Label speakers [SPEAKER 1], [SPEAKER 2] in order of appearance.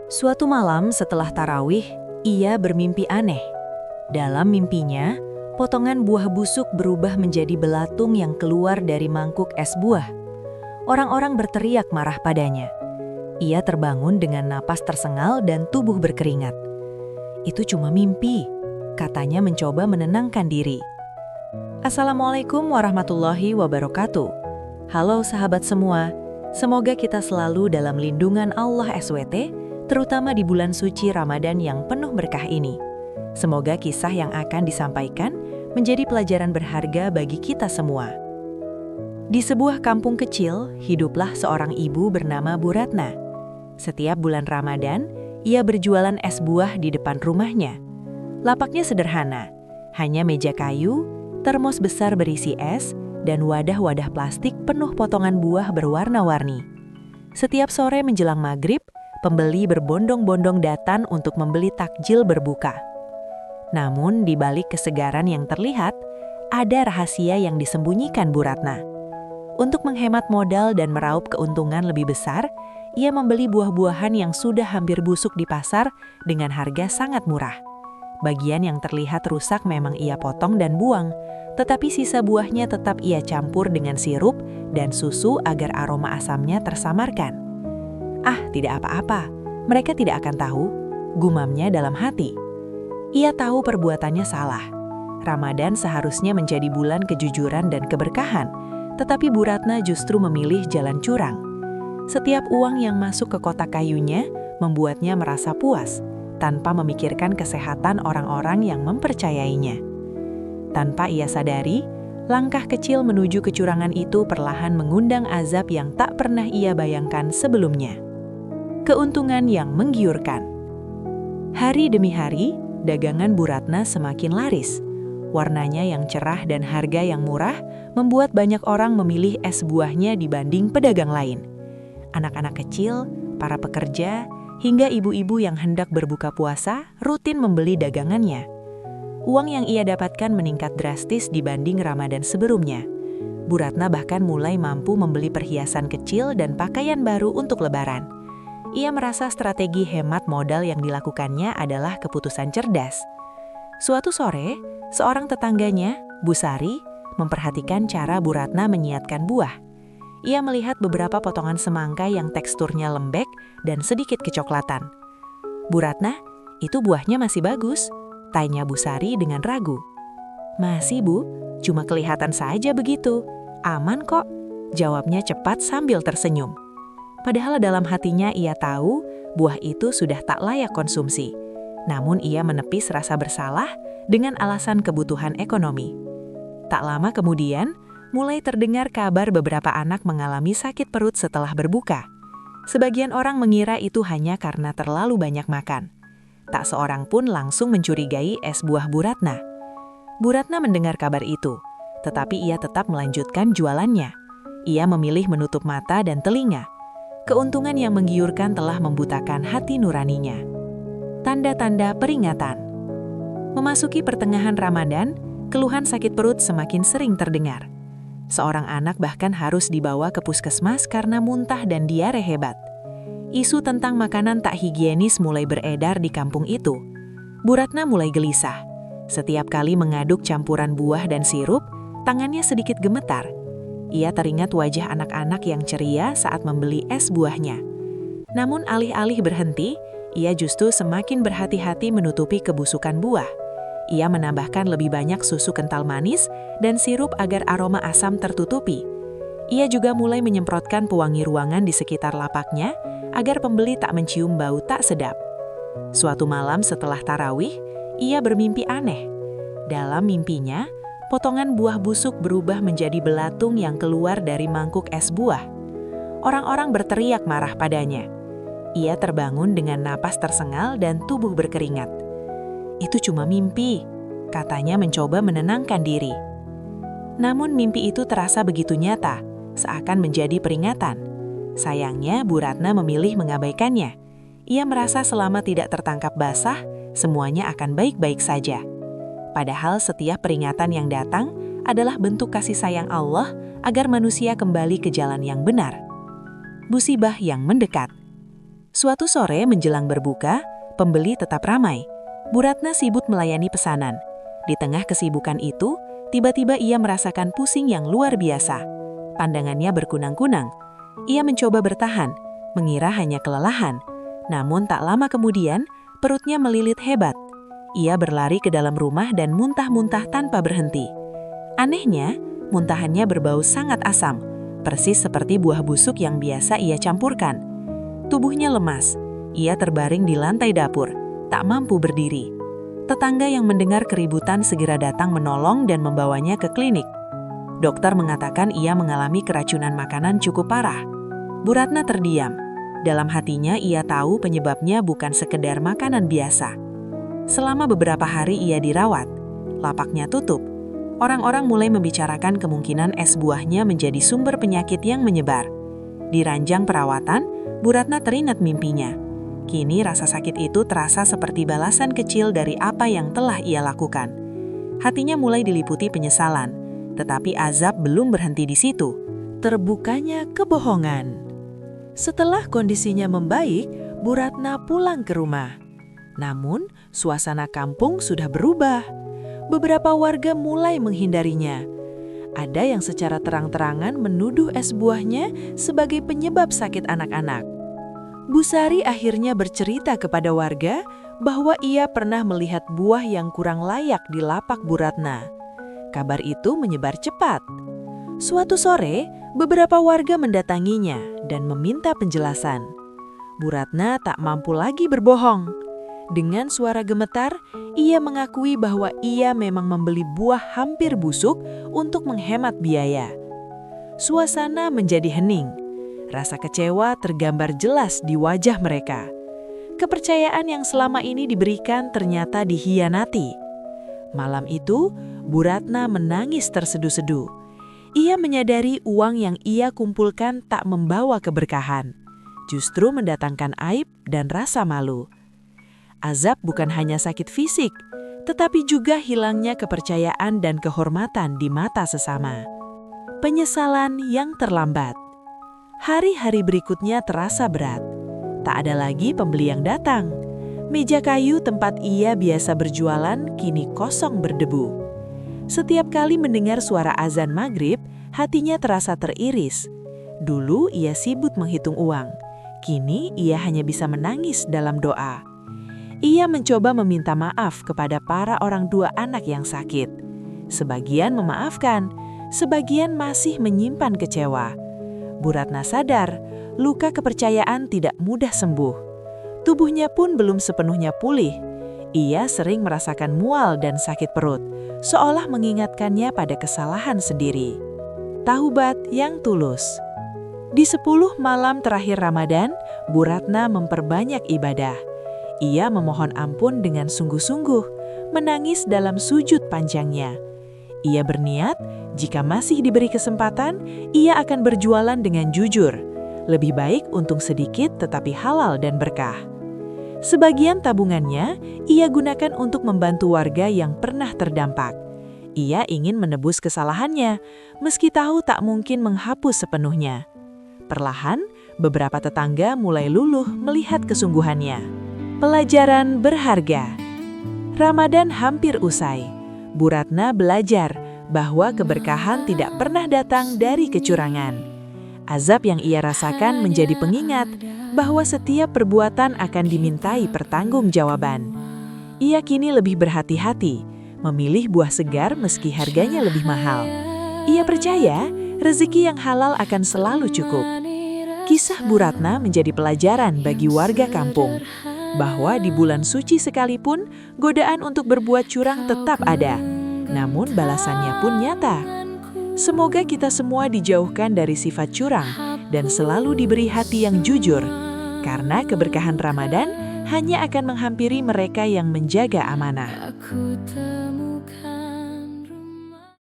[SPEAKER 1] Suatu malam setelah tarawih, ia bermimpi aneh. Dalam mimpinya, potongan buah busuk berubah menjadi belatung yang keluar dari mangkuk es buah. Orang-orang berteriak marah padanya. Ia terbangun dengan napas tersengal dan tubuh berkeringat. Itu cuma mimpi, katanya mencoba menenangkan diri. Assalamualaikum warahmatullahi wabarakatuh. Halo sahabat semua, semoga kita selalu dalam lindungan Allah SWT, terutama di bulan suci Ramadan yang penuh berkah ini. Semoga kisah yang akan disampaikan menjadi pelajaran berharga bagi kita semua. Di sebuah kampung kecil, hiduplah seorang ibu bernama Bu Ratna. Setiap bulan Ramadan, ia berjualan es buah di depan rumahnya. Lapaknya sederhana, hanya meja kayu, termos besar berisi es, dan wadah-wadah plastik penuh potongan buah berwarna-warni. Setiap sore menjelang maghrib, pembeli berbondong-bondong datang untuk membeli takjil berbuka. Namun, di balik kesegaran yang terlihat, ada rahasia yang disembunyikan Bu Ratna. Untuk menghemat modal dan meraup keuntungan lebih besar, ia membeli buah-buahan yang sudah hampir busuk di pasar dengan harga sangat murah. Bagian yang terlihat rusak memang ia potong dan buang, tetapi sisa buahnya tetap ia campur dengan sirup dan susu agar aroma asamnya tersamarkan. Ah, tidak apa-apa, mereka tidak akan tahu, gumamnya dalam hati. Ia tahu perbuatannya salah. Ramadan seharusnya menjadi bulan kejujuran dan keberkahan, tetapi Bu Ratna justru memilih jalan curang. Setiap uang yang masuk ke kotak kayunya membuatnya merasa puas, tanpa memikirkan kesehatan orang-orang yang mempercayainya. Tanpa ia sadari, langkah kecil menuju kecurangan itu perlahan mengundang azab yang tak pernah ia bayangkan sebelumnya. Keuntungan yang menggiurkan. Hari demi hari, dagangan Bu Ratna semakin laris. Warnanya yang cerah dan harga yang murah membuat banyak orang memilih es buahnya dibanding pedagang lain. Anak-anak kecil, para pekerja, hingga ibu-ibu yang hendak berbuka puasa rutin membeli dagangannya. Uang yang ia dapatkan meningkat drastis dibanding Ramadan sebelumnya. Bu Ratna bahkan mulai mampu membeli perhiasan kecil dan pakaian baru untuk Lebaran. Ia merasa strategi hemat modal yang dilakukannya adalah keputusan cerdas. Suatu sore, seorang tetangganya, Bu Sari, memperhatikan cara Bu Ratna menyiapkan buah. Ia melihat beberapa potongan semangka yang teksturnya lembek dan sedikit kecoklatan. "Bu Ratna, itu buahnya masih bagus?" tanya Bu Sari dengan ragu. "Masih, Bu, cuma kelihatan saja begitu. Aman kok," jawabnya cepat sambil tersenyum. Padahal dalam hatinya ia tahu buah itu sudah tak layak konsumsi. Namun ia menepis rasa bersalah dengan alasan kebutuhan ekonomi. Tak lama kemudian, mulai terdengar kabar beberapa anak mengalami sakit perut setelah berbuka. Sebagian orang mengira itu hanya karena terlalu banyak makan. Tak seorang pun langsung mencurigai es buah Bu Ratna. Bu Ratna mendengar kabar itu, tetapi ia tetap melanjutkan jualannya. Ia memilih menutup mata dan telinga. Keuntungan yang menggiurkan telah membutakan hati nuraninya. Tanda-tanda peringatan. Memasuki pertengahan Ramadan, keluhan sakit perut semakin sering terdengar. Seorang anak bahkan harus dibawa ke puskesmas karena muntah dan diare hebat. Isu tentang makanan tak higienis mulai beredar di kampung itu. Bu Ratna mulai gelisah. Setiap kali mengaduk campuran buah dan sirup, tangannya sedikit gemetar. Ia teringat wajah anak-anak yang ceria saat membeli es buahnya. Namun alih-alih berhenti, ia justru semakin berhati-hati menutupi kebusukan buah. Ia menambahkan lebih banyak susu kental manis dan sirup agar aroma asam tertutupi. Ia juga mulai menyemprotkan pewangi ruangan di sekitar lapaknya agar pembeli tak mencium bau tak sedap. Suatu malam setelah tarawih, ia bermimpi aneh. Dalam mimpinya, potongan buah busuk berubah menjadi belatung yang keluar dari mangkuk es buah. Orang-orang berteriak marah padanya. Ia terbangun dengan napas tersengal dan tubuh berkeringat. Itu cuma mimpi, katanya mencoba menenangkan diri. Namun mimpi itu terasa begitu nyata, seakan menjadi peringatan. Sayangnya Bu Ratna memilih mengabaikannya. Ia merasa selama tidak tertangkap basah, semuanya akan baik-baik saja. Padahal setiap peringatan yang datang adalah bentuk kasih sayang Allah agar manusia kembali ke jalan yang benar. Musibah yang mendekat. Suatu sore menjelang berbuka, pembeli tetap ramai. Bu Ratna sibuk melayani pesanan. Di tengah kesibukan itu, tiba-tiba ia merasakan pusing yang luar biasa. Pandangannya berkunang-kunang. Ia mencoba bertahan, mengira hanya kelelahan. Namun tak lama kemudian, perutnya melilit hebat. Ia berlari ke dalam rumah dan muntah-muntah tanpa berhenti. Anehnya, muntahannya berbau sangat asam, persis seperti buah busuk yang biasa ia campurkan. Tubuhnya lemas, ia terbaring di lantai dapur, tak mampu berdiri. Tetangga yang mendengar keributan segera datang menolong dan membawanya ke klinik. Dokter mengatakan ia mengalami keracunan makanan cukup parah. Bu Ratna terdiam. Dalam hatinya ia tahu penyebabnya bukan sekedar makanan biasa. Selama beberapa hari ia dirawat. Lapaknya tutup. Orang-orang mulai membicarakan kemungkinan es buahnya menjadi sumber penyakit yang menyebar. Di ranjang perawatan, Bu Ratna teringat mimpinya. Kini rasa sakit itu terasa seperti balasan kecil dari apa yang telah ia lakukan. Hatinya mulai diliputi penyesalan, tetapi azab belum berhenti di situ. Terbukanya kebohongan. Setelah kondisinya membaik, Bu Ratna pulang ke rumah. Namun, suasana kampung sudah berubah. Beberapa warga mulai menghindarinya. Ada yang secara terang-terangan menuduh es buahnya sebagai penyebab sakit anak-anak. Bu Sari akhirnya bercerita kepada warga bahwa ia pernah melihat buah yang kurang layak di lapak Bu Ratna. Kabar itu menyebar cepat. Suatu sore, beberapa warga mendatanginya dan meminta penjelasan. Bu Ratna tak mampu lagi berbohong. Dengan suara gemetar, ia mengakui bahwa ia memang membeli buah hampir busuk untuk menghemat biaya. Suasana menjadi hening. Rasa kecewa tergambar jelas di wajah mereka. Kepercayaan yang selama ini diberikan ternyata dikhianati. Malam itu, Bu Ratna menangis terseduh-seduh. Ia menyadari uang yang ia kumpulkan tak membawa keberkahan, justru mendatangkan aib dan rasa malu. Azab bukan hanya sakit fisik, tetapi juga hilangnya kepercayaan dan kehormatan di mata sesama. Penyesalan yang terlambat. Hari-hari berikutnya terasa berat. Tak ada lagi pembeli yang datang. Meja kayu tempat ia biasa berjualan kini kosong berdebu. Setiap kali mendengar suara azan maghrib, hatinya terasa teriris. Dulu ia sibuk menghitung uang. Kini ia hanya bisa menangis dalam doa. Ia mencoba meminta maaf kepada para orang tua anak yang sakit. Sebagian memaafkan, sebagian masih menyimpan kecewa. Bu Ratna sadar, luka kepercayaan tidak mudah sembuh. Tubuhnya pun belum sepenuhnya pulih. Ia sering merasakan mual dan sakit perut, seolah mengingatkannya pada kesalahan sendiri. Taubat yang tulus. Di 10 malam terakhir Ramadan, Bu Ratna memperbanyak ibadah. Ia memohon ampun dengan sungguh-sungguh, menangis dalam sujud panjangnya. Ia berniat, jika masih diberi kesempatan, ia akan berjualan dengan jujur. Lebih baik untung sedikit tetapi halal dan berkah. Sebagian tabungannya, ia gunakan untuk membantu warga yang pernah terdampak. Ia ingin menebus kesalahannya, meski tahu tak mungkin menghapus sepenuhnya. Perlahan, beberapa tetangga mulai luluh melihat kesungguhannya. Pelajaran berharga. Ramadan hampir usai. Bu Ratna belajar bahwa keberkahan tidak pernah datang dari kecurangan. Azab yang ia rasakan menjadi pengingat bahwa setiap perbuatan akan dimintai pertanggungjawaban. Ia kini lebih berhati-hati, memilih buah segar meski harganya lebih mahal. Ia percaya rezeki yang halal akan selalu cukup. Kisah Bu Ratna menjadi pelajaran bagi warga kampung, bahwa di bulan suci sekalipun, godaan untuk berbuat curang tetap ada, namun balasannya pun nyata. Semoga kita semua dijauhkan dari sifat curang dan selalu diberi hati yang jujur, karena keberkahan Ramadan hanya akan menghampiri mereka yang menjaga amanah.